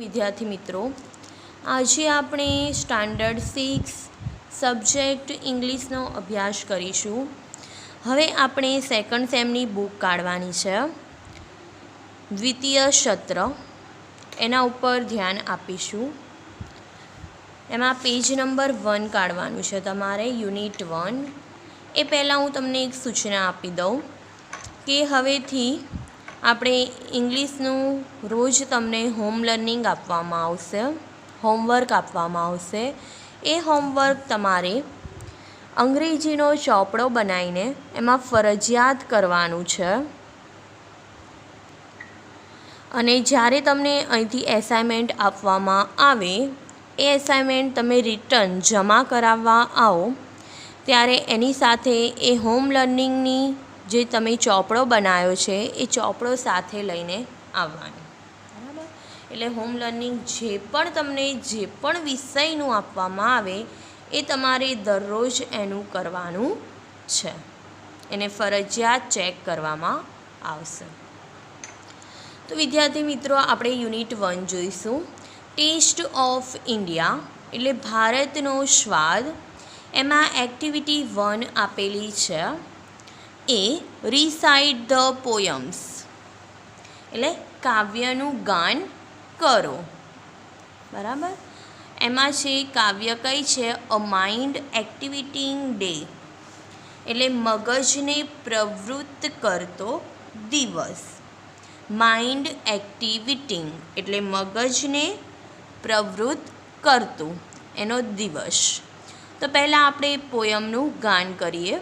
વિદ્યાર્થી મિત્રો, આજે આપણે સ્ટાન્ડર્ડ 6 સબ્જેક્ટ ઇંગ્લિશનો અભ્યાસ કરીશું. હવે આપણે સેકન્ડ સેમની બુક કાઢવાની છે, દ્વિતીય સત્ર. એના ઉપર ધ્યાન આપીશું. એમાં પેજ નંબર 1 કાઢવાનું છે તમારે, યુનિટ 1. એ પહેલાં હું તમને એક સૂચના આપી દઉં કે હવેથી આપણે ઇંગ્લિશનું રોજ તમને હોમ લર્નિંગ આપવામાં આવશે, હોમવર્ક આપવામાં આવશે. એ હોમવર્ક તમારે અંગ્રેજીનો ચોપડો બનાવીને એમાં ફરજિયાત કરવાનું છે. અને જ્યારે તમને અહીંથી એસાઇનમેન્ટ આપવામાં આવે, એ એસાઇનમેન્ટ તમે રિટર્ન જમા કરાવવા આવો ત્યારે એની સાથે એ હોમ લર્નિંગની જે તમે ચોપડો બનાવ્યો છે એ ચોપડો સાથે લઈને આવવાનો. બરાબર? એટલે હોમ લર્નિંગ જે પણ વિષયનું આપવામાં આવે એ તમારે દરરોજ એનું કરવાનું છે. એને ફરજિયાત ચેક કરવામાં આવશે. તો વિદ્યાર્થી મિત્રો, આપણે યુનિટ 1 જોઈશું. ટેસ્ટ ઓફ ઇન્ડિયા એટલે ભારતનો સ્વાદ. એમાં એક્ટિવિટી 1 આપેલી છે, એ રિસાઇટ ધ પોયમ્સ એટલે કાવ્યનું ગાન કરો. બરાબર? એમાં છે કાવ્ય કઈ છે, અ માઇન્ડ એક્ટિવેટિંગ ડે એટલે મગજને પ્રવૃત્ત કરતો દિવસ. માઇન્ડ એક્ટિવેટિંગ એટલે મગજને પ્રવૃત્ત કરતું એનો દિવસ. તો પહેલાં આપણે પોયમનું ગાન કરીએ,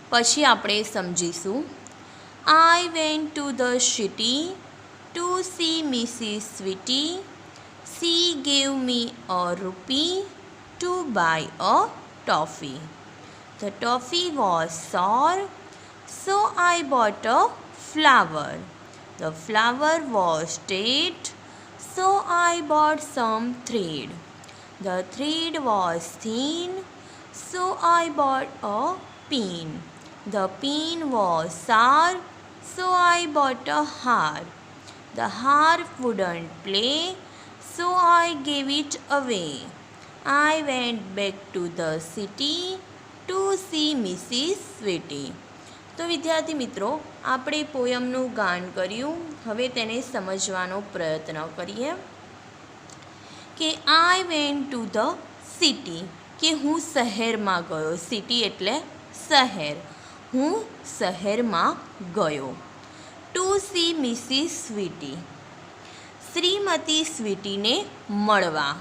પછી આપણે સમજીશું. I went to the city to see Mrs Sweety. She gave me a rupee to buy a toffee. The toffee was sour, so I bought a flower. The flower was dead, so I bought some thread. The thread was thin, so I bought a pin. The pin was sour, so I bought a harp. The harp wouldn't play, so I gave it away. I went back to the city to see Mrs. Sweetie. તો વિદ્યાર્થી મિત્રો, આપણે પોયમનું ગાન કર્યું. હવે તેને સમજવાનો પ્રયત્ન કરીએ કે આઈ વેન્ટ ટુ ધ સિટી કે હું શહેરમાં ગયો. સિટી એટલે શહેર. હું શહેરમાં ગયો. ટુ સી મિસિસ સ્વીટી શ્રીમતી સ્વીટીને મળવા.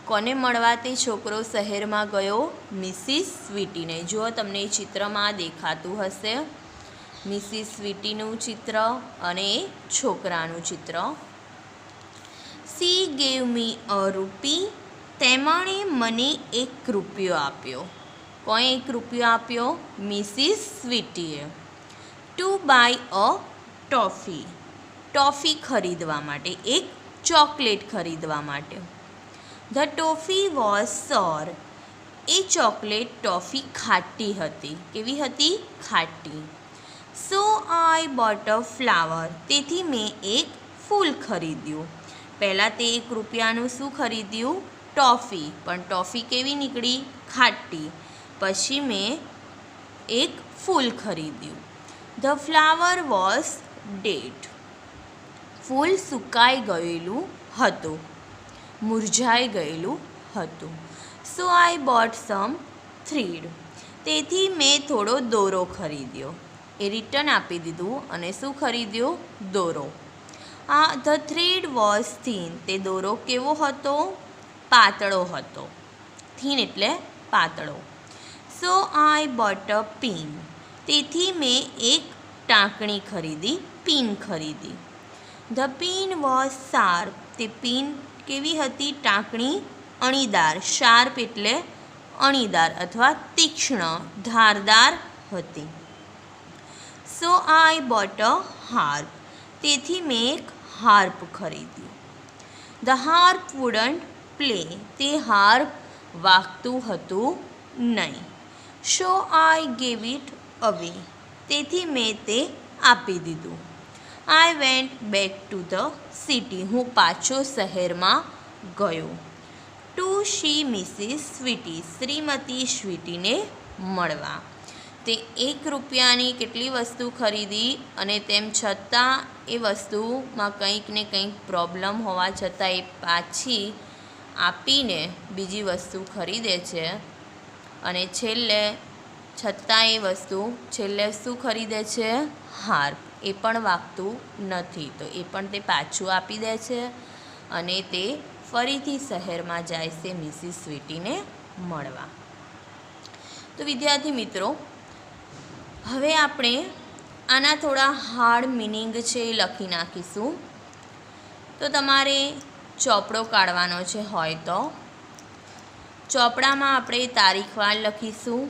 કોને મળવા તે છોકરો શહેરમાં ગયો? મિસિસ સ્વીટીને. જો તમને ચિત્રમાં દેખાતું હશે મિસિસ સ્વીટીનું ચિત્ર અને છોકરાનું ચિત્ર. સી ગેવ મી અ રૂપી તેમણે મને 1 રૂપિયો આપ્યો. કોણે 1 રૂપિયો આપ્યો? મિસિસ સ્વીટીએ. To buy a toffee toffee ખરીદવા માટે, એક ચોકલેટ ખરીદવા માટે. ધ ટોફી વોઝ સોર એ ચોકલેટ ટોફી ખાટી હતી. કેવી હતી? ખાટી. સો આઈ બોટ અ ફ્લાવર તેથી મેં એક ફૂલ ખરીદ્યું. પહેલાં તે 1 રૂપિયાનું શું ખરીદ્યું? ટોફી. પણ ટોફી કેવી નીકળી? ખાટી. પછી મેં એક ફૂલ ખરીદ્યું. ધ ફ્લાવર વોઝ ડેડ ફૂલ સુકાઈ ગયેલું હતું, મુરઝાઈ ગયેલું હતું. સો આઈ બોટ સમ થ્રીડ તેથી મેં થોડો દોરો ખરીદ્યો. એ રિટર્ન આપી દીધું અને શું ખરીદ્યું? દોરો. ધ થ્રેડ વોઝ થીન તે દોરો કેવો હતો? પાતળો હતો. થીન એટલે પાતળો. સો આઈ બોટ અ પિન તેથી મેં એક ટાંકણી ખરીદી, પિન ખરીદી. ધ પિન વોઝ શાર્પ તે પિન કેવી હતી? ટાંકણી અણીદાર. શાર્પ એટલે અણીદાર અથવા તીક્ષ્ણ, ધારદાર હતી. સો આઈ બોટ અ હાર્પ તેથી મેં એક હાર્પ ખરીદ્યું. ધ હાર્પ વુડન્ટ પ્લે તે હાર્પ વાગતું હતું નહીં. સો આઈ ગેવ ઇટ અવે તેથી મેં તે આપી દીધું. I went back to the city. હું પાછો શહેરમાં ગયો. To see Mrs Sweety. શ્રીમતી સ્વીટીને મળવા. તે 1 રૂપિયાની કેટલી વસ્તુ ખરીદી અને તેમ છતાં એ વસ્તુમાં કંઈક ને કંઈક પ્રોબ્લેમ હોવા છતાં એ પાછી આપીને બીજી વસ્તુ ખરીદે છે અને છતાં એ વસ્તુ છેલ્લે શું ખરીદે છે? હાર. એ પણ વાગતું નથી તો એ પણ તે પાછું આપી દે છે અને તે ફરીથી શહેરમાં જાય છે મિસિસ સ્વીટીને મળવા. તો વિદ્યાર્થી મિત્રો, હવે આપણે આના થોડા હાર્ડ મિનિંગ છે એ લખી નાખીશું. તો તમારે ચોપડો કાઢવાનો છે હોય તો ચોપડામાં આપણે તારીખવાર લખીશું.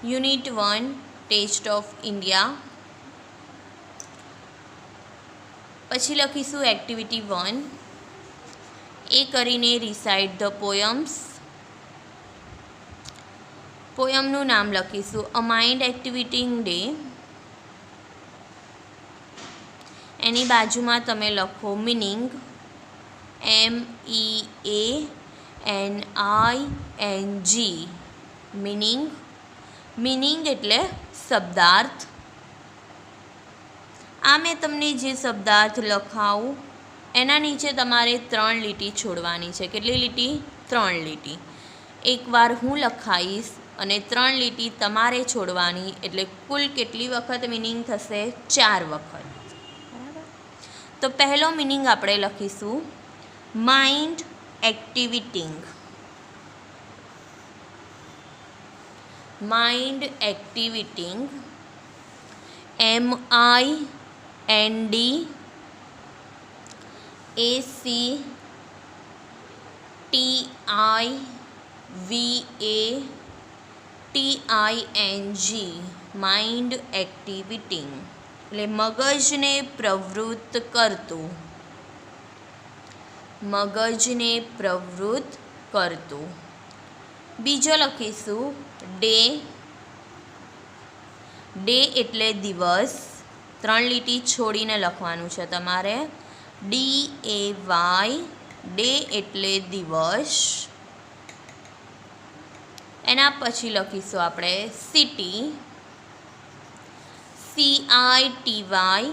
Unit 1 test of India. પછી લખીશું એક્ટિવિટી 1. એ કરીને રિસાઇટ ધ પોયમ્સ. પોયમનું નામ લખીશું અ માઇન્ડ એક્ટિવિટીંગ ડે. એની બાજુમાં તમે લખો મિનિંગ. MEANING. મિનિંગ. મિનિંગ એટલે શબ્દાર્થ. આ મેં તમને જે શબ્દાર્થ લખાવું એના નીચે તમારે 3 લીટી છોડવાની છે. કેટલી લીટી? 3 લીટી. એકવાર હું લખાઈશ અને 3 લીટી તમારે છોડવાની, એટલે કુલ કેટલી વખત મિનિંગ થશે? 4 વખત. બરાબર. તો પહેલો મિનિંગ આપણે લખીશું માઇન્ડ એક્ટિવિટીંગ. માઇન્ડ એક્ટિવિટીંગ. MINDACTIVATING. માઇન્ડ એક્ટિવિટીંગ એટલે મગજને પ્રવૃત્ત કરતું. મગજને પ્રવૃત્ત કરતું. બીજો લખીશું ડે. ડે એટલે દિવસ. 3 લીટી છોડીને લખવાનું છે તમારે. DAY. ડે એટલે દિવસ. એના પછી લખીશું આપણે સિટી. CITY.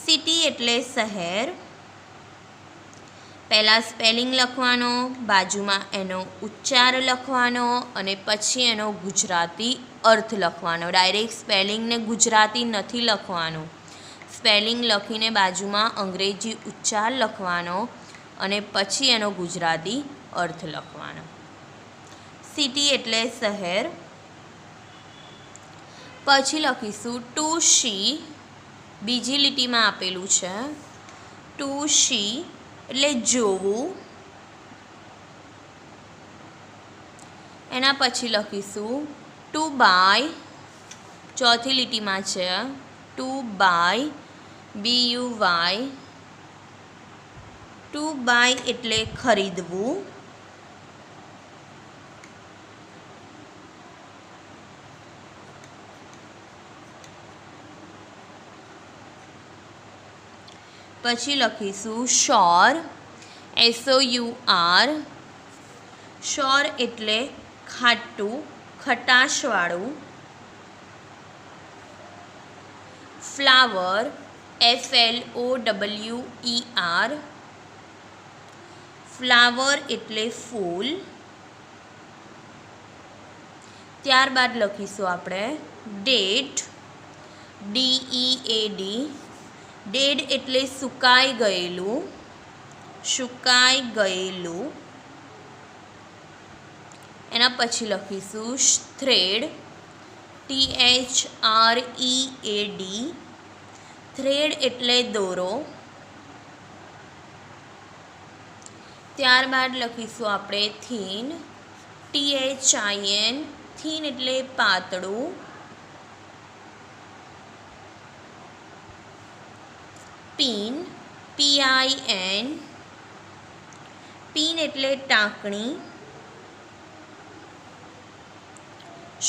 સિટી એટલે શહેર. પહેલાં સ્પેલિંગ લખવાનો, બાજુમાં એનો ઉચ્ચાર લખવાનો અને પછી એનો ગુજરાતી અર્થ લખવાનો. ડાયરેક્ટ સ્પેલિંગને ગુજરાતી નથી લખવાનું. સ્પેલિંગ લખીને બાજુમાં અંગ્રેજી ઉચ્ચાર લખવાનો અને પછી એનો ગુજરાતી અર્થ લખવાનો. સિટી એટલે શહેર. પછી લખીશું ટુ સી. બીજી લીટીમાં આપેલું છે ટુ સી એટલે જોવું. એના પછી લખીશું ટુ બાય. ચોથી લીટીમાં છે to buy. BUY. To buy એટલે ખરીદવું. પછી લખીશું શોર. SOUR. શોર એટલે ખાટું, ખટાશવાળું. ફ્લાવર. FLOWER. ફ્લાવર એટલે ફૂલ. ત્યારબાદ લખીશું આપણે ડેડ. DEAD. ડેડ એટલે સુકાઈ ગયેલું. સુકાઈ ગયેલું. એના પછી લખીશું થ્રેડ. THREAD. થ્રેડ એટલે દોરો. ત્યારબાદ લખીશું આપણે થીન. THIN. થીન એટલે પાતળું. પિન. PIN. પિન એટલે ટાંકણી.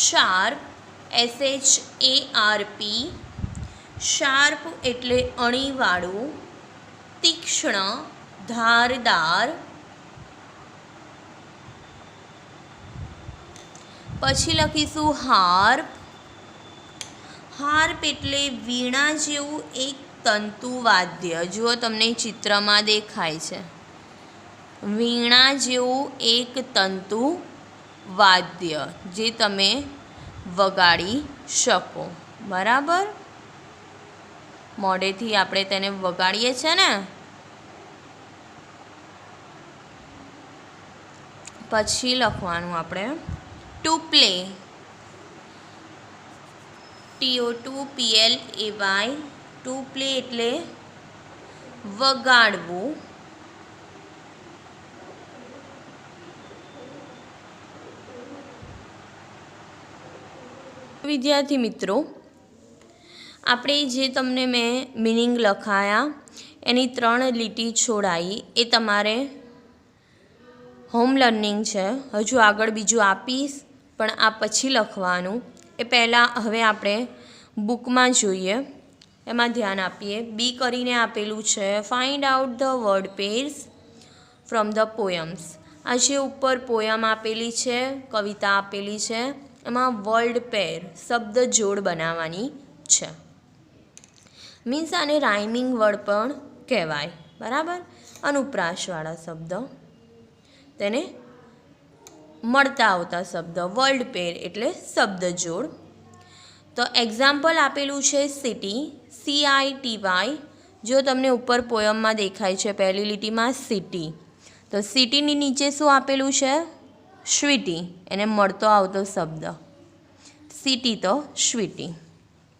શાર્પ. SHARP. શાર્પ એટલે અણીવાળું, તીક્ષ્ણ, ધારદાર. પછી લખીશું હાર્પ. હાર્પ એટલે વીણા જેવું એક તંતુવાદ્ય. જુઓ તમને ચિત્રમાં દેખાય છે, વીણા જેવું એક તંતુ વાદ્ય જે તમે વગાડી શકો. બરાબર, મોઢેથી આપણે તેને વગાડીએ છીએ ને. પછી લખવાનું આપણે to play, TO2PLAY. To play એટલે વગાડવું. વિદ્યાર્થી મિત્રો, આપણે જે તમને મેં મિનિંગ લખાયા એની 3 લીટી છોડાઈ એ તમારે હોમ લર્નિંગ છે. હજુ આગળ બીજું આપીશ પણ આ પછી લખવાનું. એ પહેલાં હવે આપણે બુકમાં જોઈએ, એમાં ધ્યાન આપીએ. બી કરીને આપેલું છે find out the word pairs from the poems. આ જે ઉપર પોયમ આપેલી છે, કવિતા આપેલી છે, એમાં વર્ડ પેર શબ્દ જોડ બનાવવાની છે. મીન્સ આને રાઇમિંગ વર્ડ પણ કહેવાય. બરાબર, અનુપ્રાસવાળા શબ્દ, તેને મળતા આવતા શબ્દ. વર્ડ પેર એટલે શબ્દ જોડ. તો એક્ઝામ્પલ આપેલું છે સિટી, CITY. જો તમને ઉપર પોયમમાં દેખાય છે પહેલી લીટીમાં સિટી, તો સિટીની નીચે શું આપેલું છે? સ્વીટી, એને મળતો આવતો શબ્દ. સિટી તો સ્વીટી,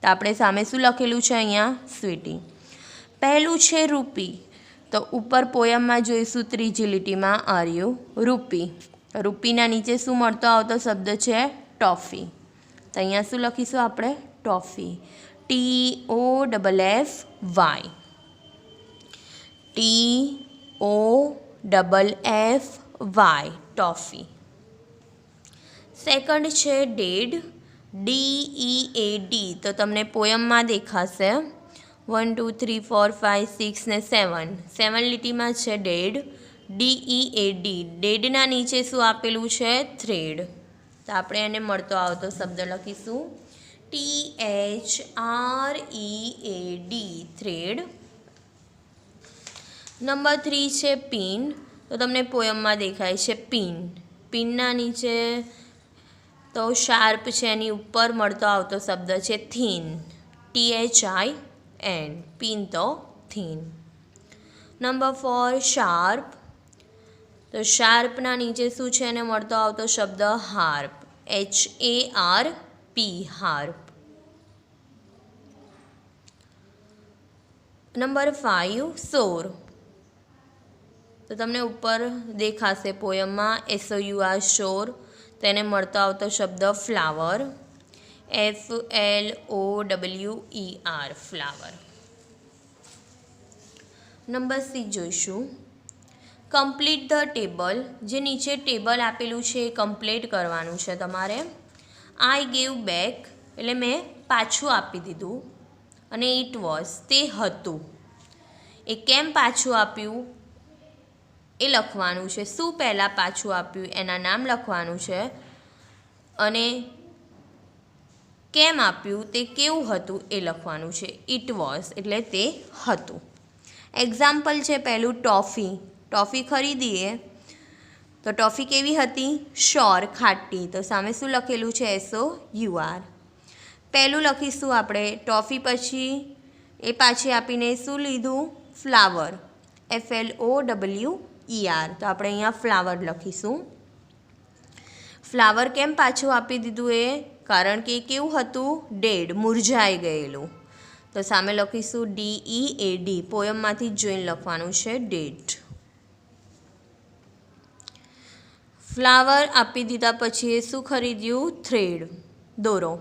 તો આપણે સામે શું લખેલું છે અહીંયા? સ્વીટી. પહેલું છે રૂપી, તો ઉપર પોયમમાં જોઈશું ત્રીજી લીટીમાં આર્યું રૂપી. રૂપીના નીચે શું મળતો આવતો શબ્દ છે? ટોફી. તો અહીંયા શું લખીશું આપણે? Toffee. TOFFY. TOFFY, toffee. Second છે ડેડ, DEAD. તો તમને પોયમમાં દેખાશે 1 2 3 4 5 6 ને 7. 7 લીટીમાં છે ડેડ, DEAD. ડેડના નીચે શું આપેલું છે? થ્રેડ. તો આપણે એને મળતો આવતો શબ્દ લખીશું THREAD, થ્રેડ. નંબર 3 છે પિન. તો તમને પોયમમાં દેખાય છે પિન. પિનના નીચે તો શાર્પ છે, એની ઉપર મળતો આવતો શબ્દ છે થીન, THIN. પિન તો થીન. Number 4 sharp. તો શાર્પના નીચે શું છે? એને મળતો આવતો શબ્દ હાર્પ, HARP, હાર્પ. નંબર 5 સોર. તો તમને ઉપર દેખાશે પોયમમાં SOUR, શોર. તેને મળતો આવતો શબ્દ ફ્લાવર, FLOWER, ફ્લાવર. નંબર 6 જોઈશું કમ્પ્લીટ ધ ટેબલ. જે નીચે ટેબલ આપેલું છે એ કમ્પ્લીટ કરવાનું છે તમારે. આઈ ગેવ બેક એટલે મેં પાછું આપી દીધું, અને ઇટ વોઝ તે હતું. એ કેમ પાછું આપ્યું એ લખવાનું છે. શું પહેલાં પાછું આપ્યું એના નામ લખવાનું છે, અને કેમ આપ્યું તે કેવું હતું એ લખવાનું છે. ઇટ વોઝ એટલે તે હતું. એક્ઝામ્પલ છે પહેલું ટોફી. ટોફી ખરીદીએ તો ટોફી કેવી હતી? શ્યોર, ખાટી. તો સામે શું લખેલું છે? SOUR. પહેલું લખીશું આપણે ટોફી, પછી એ પાછી આપીને શું લીધું? Flower, FLOWER. તો આપણે અહીંયા ફ્લાવર લખીશું. ફ્લાવર કેમ પાછું આપી દીધું? એ કારણ કે કેવું હતું? ડેડ, મુરઝાઈ ગયેલું. તો સામે લખીશું DEAD. પોયમમાંથી જોઈને લખવાનું છે ડેડ. ફ્લાવર આપી દીધા પછી એ શું ખરીદ્યું? થ્રેડ, દોરો,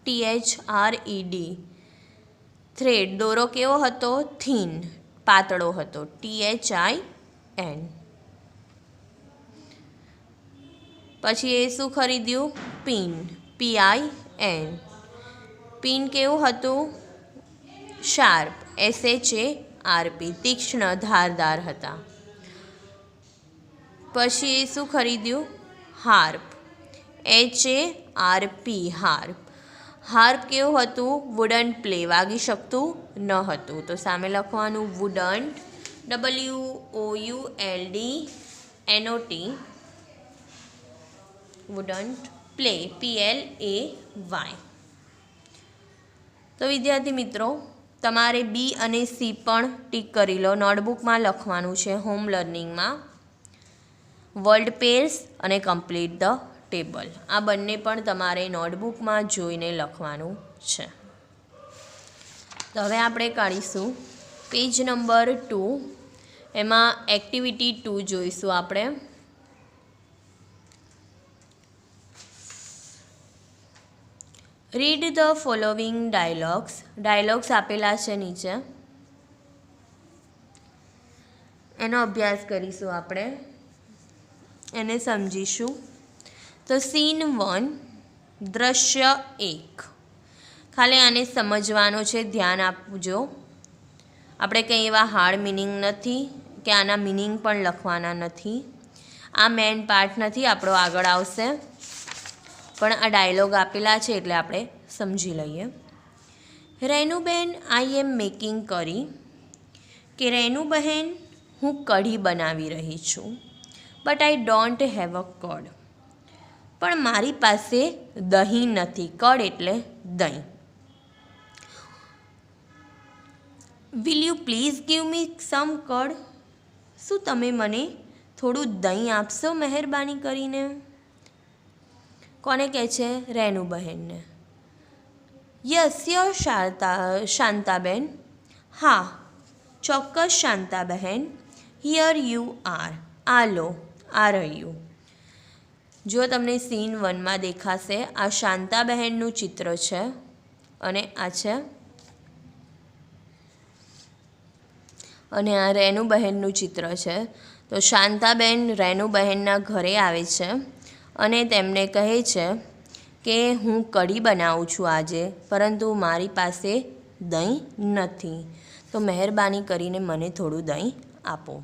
THRED. થ્રેડ, દોરો કેવો હતો? થીન, પાતળો હતો, THIN. પછી એ શું ખરીદ્યું? Pin, PIN. પિન કેવું હતું? શાર્પ, SHARP, તીક્ષ્ણ, ધારદાર હતા. પછી એ શું ખરીદ્યું? Harp, HARP, harp. હાર્પ કેવું હતું? વુડન્ટ પ્લે, વાગી શકતું ન હતું. તો સામે લખવાનું wouldn't, WOULDNOT, wouldn't play, PLAY. તો વિદ્યાર્થી મિત્રો, તમારે બી અને સી પણ ટીક કરી લો. નોટબુકમાં લખવાનું છે હોમ લર્નિંગમાં વર્લ્ડ પેર્સ અને કમ્પ્લીટ ધ ટેબલ. આ બંને પણ તમારે નોટબુકમાં જોઈને લખવાનું છે. તો હવે આપણે કાઢીશું પેજ નંબર 2. એમાં એક્ટિવિટી 2 જોઈશું આપણે. Read the following dialogues. Dialogues આપેલા છે નીચે, એનો અભ્યાસ કરીશું આપણે, એને સમજીશું. તો સીન 1, દ્રશ્ય 1. ખાલી આને સમજવાનો છે, ધ્યાન આપજો. આપણે કંઈ એવા હાર્ડ મિનિંગ નથી કે આના મિનિંગ પણ લખવાના નથી. આ મેન પાર્ટ નથી, આપણો આગળ આવશે. પણ આ ડાયલોગ આપેલા છે એટલે આપણે સમજી લઈએ. રેનુબેન, આઈ એમ મેકિંગ કરી. કે રેનુબહેન, હું કઢી બનાવી રહી છું. But I don't have a curd. પણ મારી પાસે દહીં નથી. કર્ડ એટલે દહીં. Will you please give me some curd. શું તમે મને થોડું દહીં આપશો મહેરબાની કરીને? કોને કહે છે? રેનુબહેનને. Yes your Shantaben. હા ચોક્કસ શાંતાબહેન. Here you are. આ લો, આ રહ્યું. જો તમને સીન 1માં દેખાશે, આ શાંતાબહેનનું ચિત્ર છે અને આ છે, અને આ રેનુબહેનનું ચિત્ર છે. તો શાંતાબેન રેનુબહેનના ઘરે આવે છે અને તેમને કહે છે કે હું કઢી બનાવું છું આજે, પરંતુ મારી પાસે દહીં નથી. તો મહેરબાની કરીને મને થોડું દહીં આપો.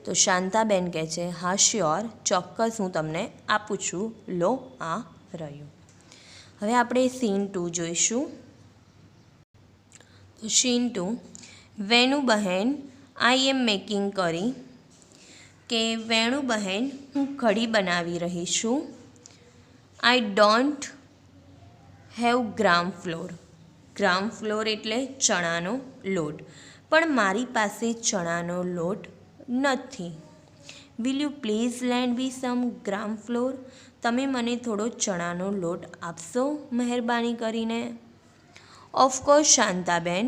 તો શાંતાબેન કહે છે હા શ્યોર, ચોક્કસ હું તમને આપું છું. લો આ રહ્યું. હવે આપણે સીન 2 જોઈશું. તો સીન 2, વેણુબહેન, આઈ એમ મેકિંગ કરી. કે વેણુબહેન, હું કઢી બનાવી રહી છું. I don't have gram flour. Gram flour એટલે ચણાનો લોટ. પણ મારી પાસે ચણાનો લોટ નથી. Will you please lend me some gram flour. તમે મને થોડો ચણાનો લોટ આપશો મહેરબાની કરીને? ઓફકોર્સ શાંતાબેન.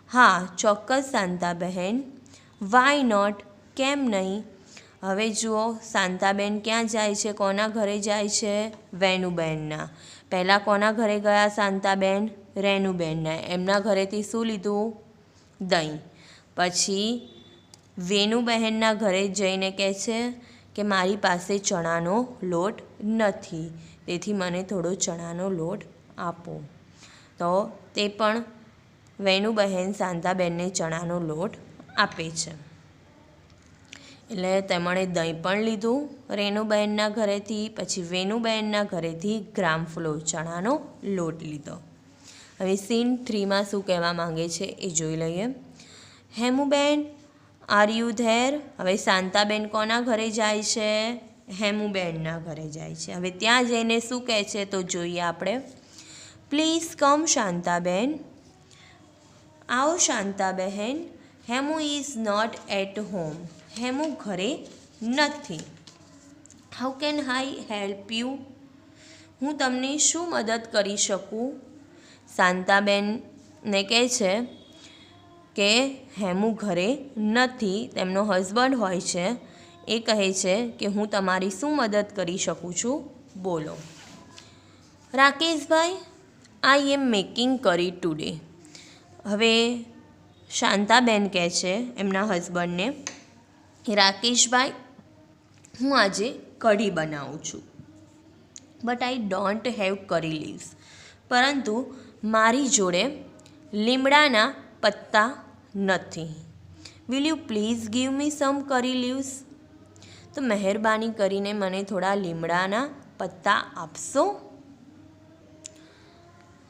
હા ચોક્કસ શાંતાબહેન. વાય નોટ, કેમ નહીં? હવે જુઓ, શાંતાબેન ક્યાં જાય છે? કોના ઘરે જાય છે? વેણુબહેનના. પહેલાં કોના ઘરે ગયા શાંતાબેન? રેનુબહેનના. એમના ઘરેથી શું લીધું? દહીં. પછી વેણુબહેનના ઘરે જઈને કહે છે કે મારી પાસે ચણાનો લોટ નથી, તેથી મને થોડો ચણાનો લોટ આપો. તો તે પણ વેણુબહેન શાંતાબેનને ચણાનો લોટ આપે છે. એટલે તેમણે દહીં પણ લીધું રેનુબહેનના ઘરેથી. પછી વેણુબહેનના ઘરેથી ગ્રામ ફ્લોર ચણાનો લોટ લીધો. હવે સીન 3માં શું કહેવા માંગે છે એ જોઈ લઈએ. હેમુબેન, આર યુ ધેર. હવે શાંતાબેન કોના ઘરે જાય છે? હેમુબેનના ઘરે જાય છે. હવે ત્યાં જઈને શું કહે છે તો જોઈએ આપણે. Please come Shantaben. આવો Shantabahen. Hemu is not at home. Hemu ઘરે નથી. How can I help you. હું તમને શું મદદ કરી શકું? શાંતાબેનને કહે છે કે હેમુ ઘરે નથી. તેમનો હસબન્ડ હોય છે, એ કહે છે કે હું તમારી શું મદદ કરી શકું છું, બોલો. રાકેશભાઈ, આઈ એમ મેકિંગ કરી ટુડે. હવે શાંતાબેન કહે છે એમના હસબન્ડને, રાકેશભાઈ, હું આજે કઢી બનાવું છું. But I don't have curry leaves. પરંતુ મારી જોડે લીમડાના પત્તા નથી. Will you please give me some curry leaves? તો મહેરબાની કરીને મને થોડા લીમડાના પત્તા આપશો.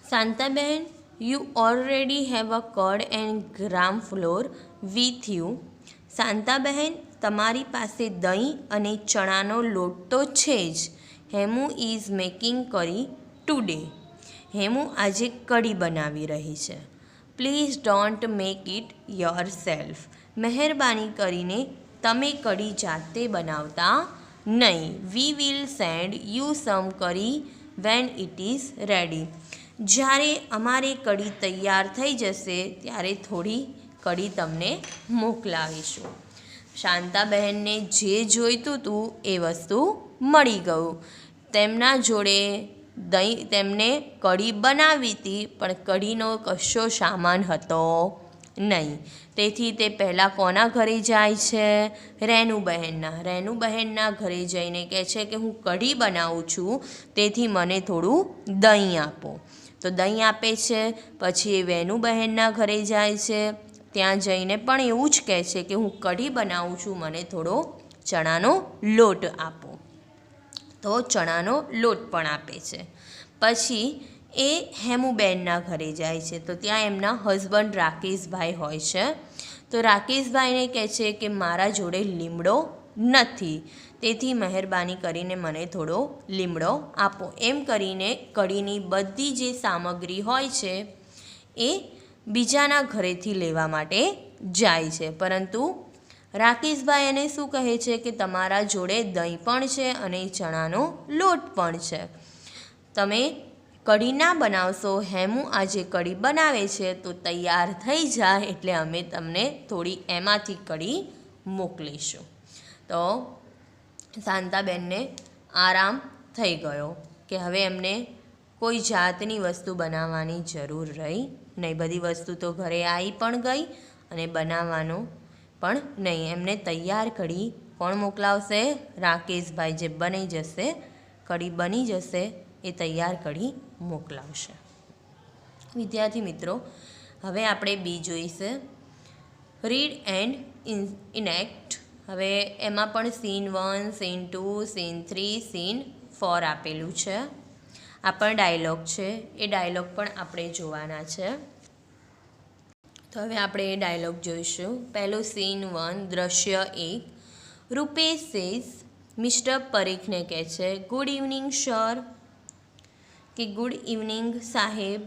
Shantaben, you already have a curd and gram flour with you. Shantabahen, તમારી પાસે દહીં અને ચણાનો લોટ તો છે જ. Hemu is making curry today. Hemu આજે કઢી બનાવી રહી છે. Please don't make it yourself. મહેરબાની કરીને તમે કઢી જાતે બનાવતા નહીં. We will send you some curry when it is ready. જ્યારે અમારે કઢી તૈયાર થઈ જશે ત્યારે થોડી કઢી તમને મોકલાવીશું. શાંતાબહેનને જે જોઈતું હતું એ વસ્તુ મળી ગયું. તેમના જોડે તેમને કઢી બનાવી હતી, પણ કઢીનો કશો સામાન હતો નહીં. તેથી તે પહેલાં કોના ઘરે જાય છે? રેનુબહેનના. રેનુબહેનના ઘરે જઈને કહે છે કે હું કઢી બનાવું છું, તેથી મને થોડું દહીં આપો. તો દહીં આપે છે. પછી એ વેનુબહેનના ઘરે જાય છે. ત્યાં જઈને પણ એવું જ કહે છે કે હું કઢી બનાવું છું, મને થોડો ચણાનો લોટ આપો. તો ચણાનો લોટ પણ આપે છે. પછી એ હેમુબેનના ઘરે જાય છે. તો ત્યાં એમના હસબન્ડ રાકેશભાઈ હોય છે. તો રાકેશભાઈને કહે છે કે મારા જોડે લીમડો નથી, તેથી મહેરબાની કરીને મને થોડો લીમડો આપો. એમ કરીને કઢીની બધી જે સામગ્રી હોય છે એ બીજાના ઘરેથી લેવા માટે જાય છે. પરંતુ રાકેશભાઈ એને શું કહે છે કે તમારા જોડે દહીં પણ છે અને ચણાનો લોટ પણ છે. તમે કઢી ના બનાવશો, હેમુ આજે કઢી બનાવે છે, તો તૈયાર થઈ જાય એટલે અમે તમને થોડી એમાંથી કઢી મોકલીશું. તો શાંતાબેનને આરામ થઈ ગયો કે હવે એમને કોઈ જાતની વસ્તુ બનાવવાની જરૂર રહી નહીં. બધી વસ્તુ તો ઘરે આવી પણ ગઈ અને બનાવવાનું પણ નહીં. એમને તૈયાર કઢી કોણ મોકલાવશે? રાકેશભાઈ, જે બની જશે, કઢી બની જશે એ તૈયાર કઢી મોકલાવશે. વિદ્યાર્થી મિત્રો, હવે આપણે બી જોઈશે રીડ એન્ડ ઇનેક્ટ. હવે એમાં પણ સીન 1, સીન 2, સીન 3, સીન 4 આપેલું છે. આ પણ ડાયલોગ છે. એ ડાયલોગ પણ આપણે જોવાના છે. તો હવે આપણે એ ડાયલોગ જોઈશું. પહેલું સીન 1, દ્રશ્ય 1. રૂપેશ સેઝ, મિસ્ટર પરીખને કહે છે ગુડ ઇવનિંગ સર, કે ગુડ ઇવનિંગ સાહેબ.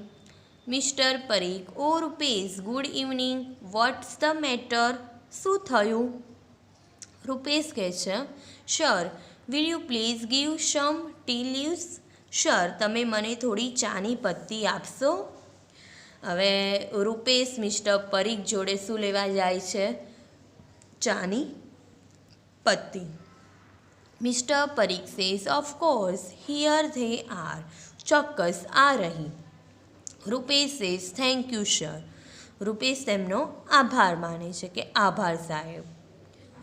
Mister Parikh, oh Rupesh, good evening. What's the matter? શું થયું? રૂપેશ કહે છે sir, will you please give some tea leaves? Sir, તમે મને થોડી ચાની પત્તી આપશો? હવે રૂપેશ મિસ્ટર પરીખ જોડે શું લેવા જાય છે? ચાની પત્તી. Mister Parikh says of course, here they are. ચોક્કસ આ રહી. Rupesh says thank you sir. Rupesh તેમનો આભાર માને છે કે આભાર સાહેબ.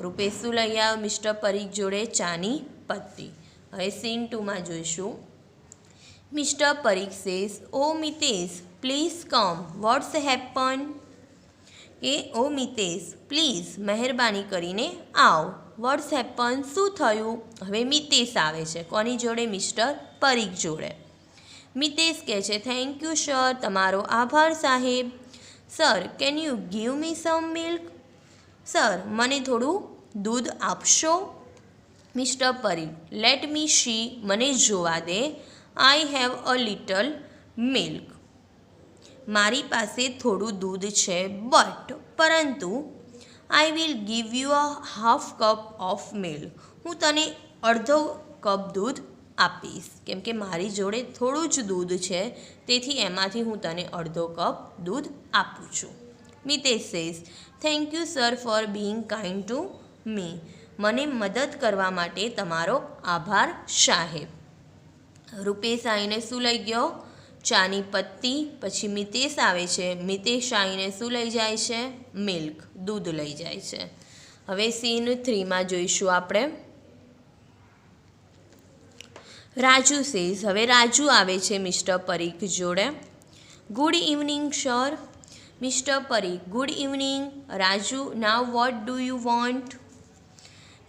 રૂપેશ શું લઈ આવ્યો મિસ્ટર પરીખ જોડે? ચાની પત્તી. હવે સીન 2માં જોઈશું. Mister Parikh says oh Mitesh, please come. What's happen? કે ઓ મિતેશ, પ્લીઝ મહેરબાની કરીને આવ. What's happen? શું થયું? હવે મિતેશ આવે છે. કોની જોડે? મિસ્ટર પરીખ જોડે. મિતેશ કહે છે થેન્ક યુ સર, તમારો આભાર સાહેબ. Sir, can you give me some milk? Sir, મને થોડું દૂધ આપશો? Mister Parikh, let me see, મને જોવા દે. I have a little milk. મારી પાસે થોડું દૂધ છે, પરંતુ I will give you a half cup of milk. હું તને અડધો કપ દૂધ આપીશ, કેમ કે મારી જોડે થોડું જ દૂધ છે, તેથી એમાંથી હું તને અડધો કપ દૂધ આપું છું. Mitesh says thank you sir for Bing kind to me. મને મદદ કરવા માટે તમારો આભાર સાહેબ. રૂપેશ આવીને શું લઈ ગયો? ચાની પત્તી. પછી મિતેશ આવે છે. મિતેશ આવીને શું લઈ જાય છે? મિલ્ક, દૂધ લઈ જાય છે. હવે સીન 3માં જોઈશું આપણે. રાજુ સેઝ, હવે રાજુ આવે છે મિસ્ટર પરીખ જોડે. Good evening sir. Mister Parikh, good evening. Raju, now vote do you want?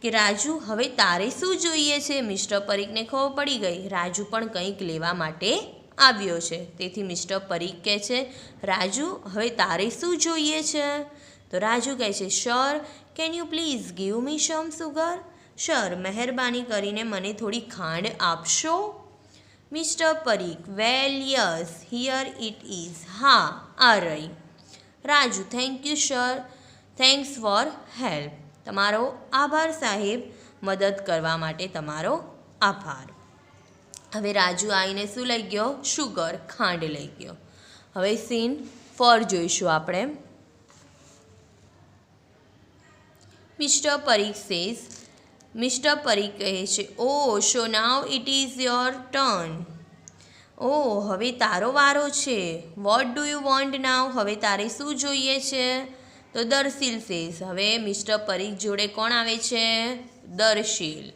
કે રાજુ, હવે તારે શું જોઈએ છે? મિસ્ટર પરીખને ખબર પડી ગઈ રાજુ પણ કંઈક લેવા માટે આવ્યો છે. તેથી મિસ્ટર પરીખ કહે છે, રાજુ, હવે તારે શું જોઈએ છે? તો રાજુ કહે છે, sir, can you please give me some sugar? Sir, મહેરબાની કરીને મને થોડી ખાંડ આપશો? Mister Parikh, well yes, here it is. હા, આ રહી. Raju, thank you sir, thanks for help. તમારો આભાર સાહેબ, મદદ કરવા માટે તમારો આભાર. હવે રાજુ આવીને શું લઈ ગયો? શુગર, ખાંડ લઈ ગયો. હવે સીન 4 જોઈશું આપણે. Mister Parikh says, mister Parikh કહે છે, oh so now it is your turn. Oh, હવે તારો વારો છે. What do you want now? હવે તારે શું જોઈએ છે? તો દર્શીલ સેઝ, હવે મિસ્ટર પરીખ જોડે કોણ આવે છે? દર્શીલ.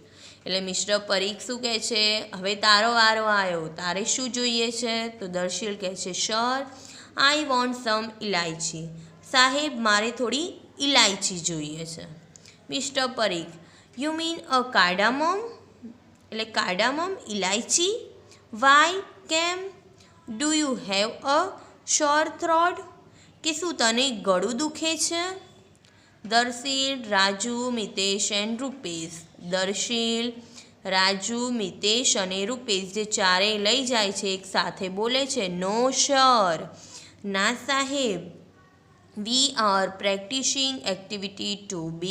એટલે મિસ્ટર પરીખ શું કહે છે? હવે તારો વારો આવ્યો, તારે શું જોઈએ છે? તો દર્શીલ કહે છે, સર, આઈ વોન્ટ સમ ઇલાયચી. સાહેબ, મારે થોડી ઇલાયચી જોઈએ છે. Mister Parikh, you mean a cardamom? એટલે કાર્ડામમ, ઇલાયચી? વાય, કેમ? Do you have a sore throat? કે શું તને ગળું દુખે છે? દર્શીલ, રાજુ, મિતેશ એન્ડ રૂપેશ. દર્શીલ, રાજુ, મિતેશ અને રૂપેશ જે ચારેય લઈ જાય છે એક સાથે બોલે છે, નો સર, ના સાહેબ, we are practising activity 2B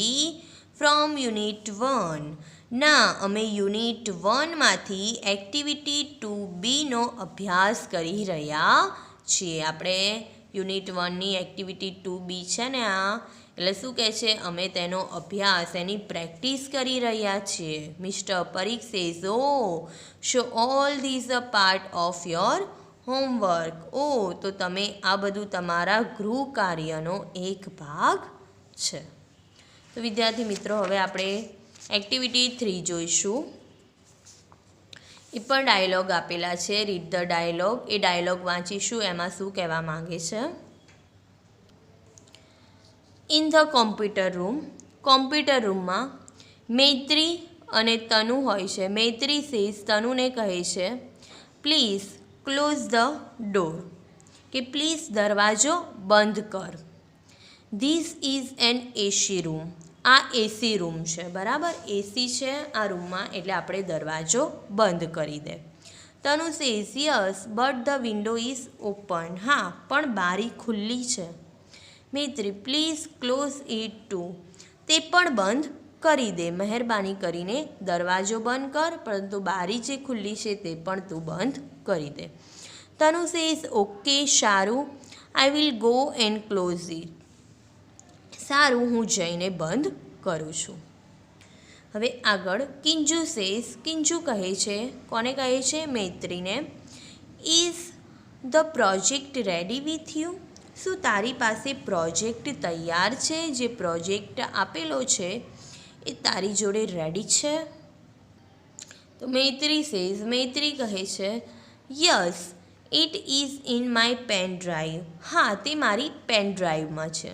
from unit 1. ના, અમે યુનિટ 1માંથી એક્ટિવિટી 2Bનો અભ્યાસ કરી રહ્યા છીએ. આપણે યુનિટ 1ની એક્ટિવિટી 2B છે ને આ, એટલે શું કહે છે? અમે તેનો અભ્યાસ, એની પ્રેક્ટિસ કરી રહ્યા છીએ. Mister Parikh says, oh so all these a part of your homework. Oh, તો તમે આ બધું તમારા ગૃહ કાર્યનો એક ભાગ છે. તો વિદ્યાર્થી મિત્રો, હવે આપણે એક્ટિવિટી 3 જોઈશું. એ પણ ડાયલોગ આપેલા છે. Read the dialogue. એ ડાયલોગ વાંચીશું. એમાં શું કહેવા માંગે છે? In the computer room. Computer રૂમમાં મૈત્રી અને તનુ હોય છે. મૈત્રી સેઝ, તનુને કહે છે, પ્લીઝ ક્લોઝ ધ ડોર. કે પ્લીઝ દરવાજો બંધ કર. This is an AC room. આ એસી રૂમ છે, બરાબર? એસી છે આ રૂમમાં, એટલે આપણે દરવાજો બંધ કરી દે. Tanu says, yes, but the window is open. હા, પણ બારી ખુલ્લી છે. Maitri, please close it too. તે પણ બંધ કરી દે. મહેરબાની કરીને દરવાજો બંધ કર, પરંતુ બારી જે ખુલ્લી છે તે પણ તું બંધ કરી દે. તનુ સેઝ, ઓકે, સારું, I will go and close it. સારું, હું જઈને બંધ કરું છું. હવે આગળ કિંજુ સેઝ, કિંજુ કહે છે, કોને કહે છે? મૈત્રીને, is the project ready with you? શું તારી પાસે પ્રોજેક્ટ તૈયાર છે? જે પ્રોજેક્ટ આપેલો છે એ તારી જોડે રેડી છે? તો મૈત્રી સેઝ, મૈત્રી કહે છે, yes, it is in my pen drive. હા, તે મારી પેન ડ્રાઈવમાં છે.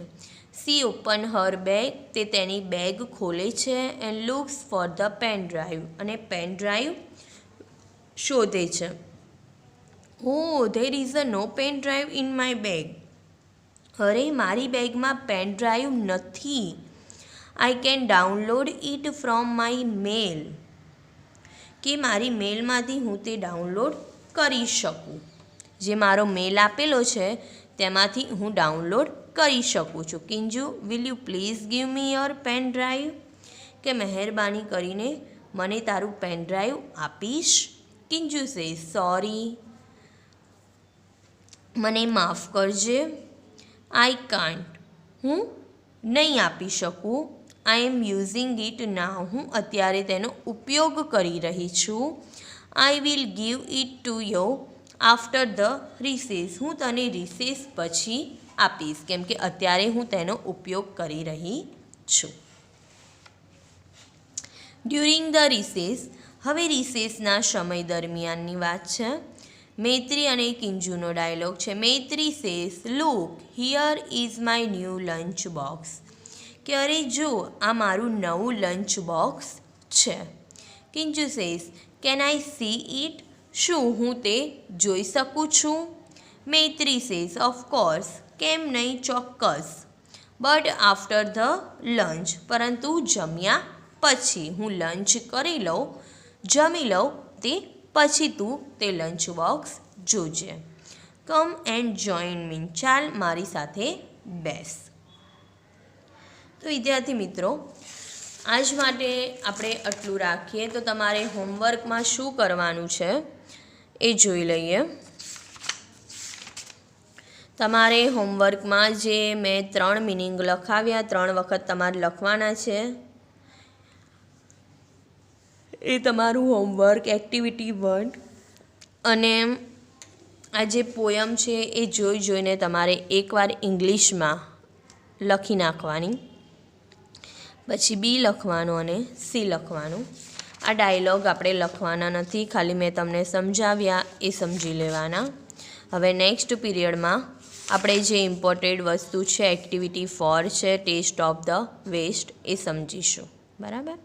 She open her bag. તે તેની બેગ ખોલે છે. And looks for the pen drive. અને પેન ડ્રાઈવ શોધે છે. Oh, there is a no pen drive in my bag. અરે, મારી બેગમાં પેન ડ્રાઈવ નથી. I can download it from my mail. કે મારી મેલમાંથી હું તે ડાઉનલોડ કરી શકું. જે મારો મેલ આપેલો છે તેમાંથી હું ડાઉનલોડ કરી શકું છું. Kinju, will you please give me your pen drive? કે મહેરબાની કરીને મને તારું પેન ડ્રાઈવ આપીશ? કિંજુ સેઝ, સોરી, મને માફ કરજે, આઈ કાન્ટ, હું નહીં આપી શકું. આઈ એમ યુઝિંગ ઇટ નાવ. હું અત્યારે તેનો ઉપયોગ કરી રહી છું. આઈ will give it to you after the recess. હું તને રિસેસ પછી આપીશ, કેમ કે અત્યારે હું તેનો ઉપયોગ કરી રહી છું. During the recess. હવે રિસેસના સમય દરમિયાનની વાત છે. મૈત્રી અને કિંજુનો ડાયલોગ છે. Maitri says, look here is my new lunch box. કે અરે જો આ મારું નવું લંચ બોક્સ છે. Kinju says, can I see it? શું હું તે જોઈ શકું છું? મૈત્રી સેઝ, ઓફકોર્સ, કેમ નહીં, ચોક્કસ. બટ આફ્ટર ધ લંચ, પરંતુ જમ્યા પછી. હું લંચ કરી લઉં, જમી લઉં તે પછી તું તે લંચ બોક્સ જોજે. કમ એન્ડ જોઈન મી, ચાલ મારી સાથે બેસ. તો વિદ્યાર્થી મિત્રો, આજ માટે આપણે આટલું રાખીએ. તો તમારે હોમવર્કમાં શું કરવાનું છે એ જોઈ લઈએ. તમારે હોમવર્કમાં જે મેં 3 મિનિંગ લખાવ્યા, 3 વખત તમારે લખવાના છે. એ તમારું હોમવર્ક એક્ટિવિટી 1. અને આ જે પોયમ છે એ જોઈ જોઈને તમારે એકવાર ઇંગ્લિશમાં લખી નાખવાની. પછી બી લખવાનું અને સી લખવાનું. આ ડાયલોગ આપણે લખવાના નથી, ખાલી મેં તમને સમજાવ્યા એ સમજી લેવાના. હવે નેક્સ્ટ પીરિયડમાં આપણે જે ઇમ્પોર્ટન્ટ વસ્તુ છે એક્ટિવિટી 4 છે, ટેસ્ટ ઓફ ધ વેસ્ટ, એ સમજીશું. બરાબર.